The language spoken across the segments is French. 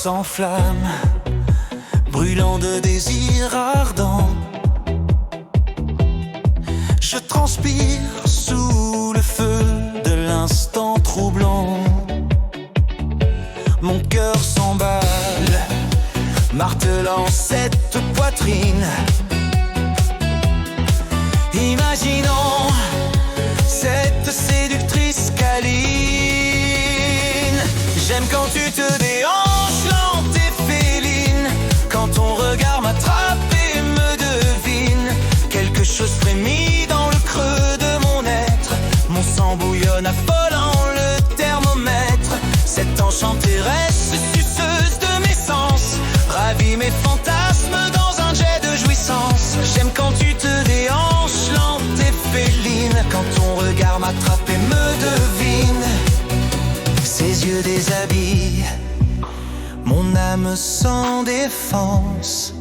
s'enflamme, brûlant de désirs ardents. Je transpire sous le feu de l'instant troublant. Mon cœur s'emballe, martelant cette poitrine, imaginant cette séductrice câline. J'aime quand tu te déhanches lente et féline, quand ton regard m'attrape et me devine. Quelque chose frémit dans le creux de mon être, mon sang bouillonne affolant le thermomètre. Cette enchanteresse suceuse de mes sens ravit mes fantasmes dans un jet de jouissance. J'aime quand tu te déhanches lente et féline, quand ton regard m'attrape et me devine. Ses yeux déshabillent mon âme sans défense,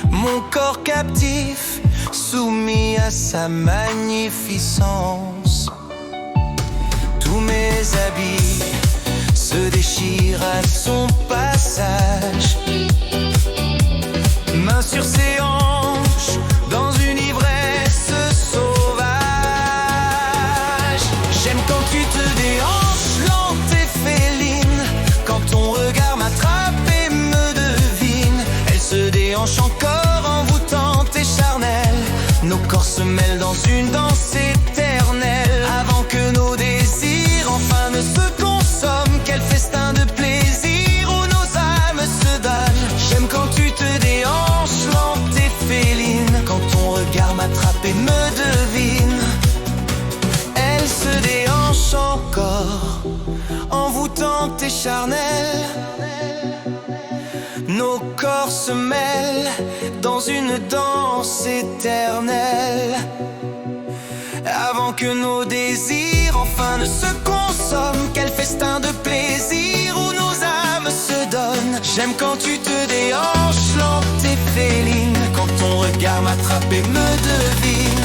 mon corps captif soumis à sa magnificence. Tous mes habits se déchirent à son passage, main sur ses hanches dans une ivresse sauvage. J'aime quand tu te déhanches lente et féline, quand ton regard m'attrape et me devine. Elle se déhanche encore envoûtante et charnelle, nos corps se mêlent dans une danse éternelle. Avant que nos désirs enfin ne se consomment, quel festin de plaisir où nos âmes se donnent. J'aime quand tu te déhanches lente et féline, quand ton regard m'attrape et me devine. Elle se déhanche encore, envoûtante et charnelle, nos corps se mêlent dans une danse éternelle. Avant que nos désirs enfin ne se consomment, quel festin de plaisir où nos âmes se donnent. J'aime quand tu te déhanches lente et féline, quand ton regard m'attrape et me devine.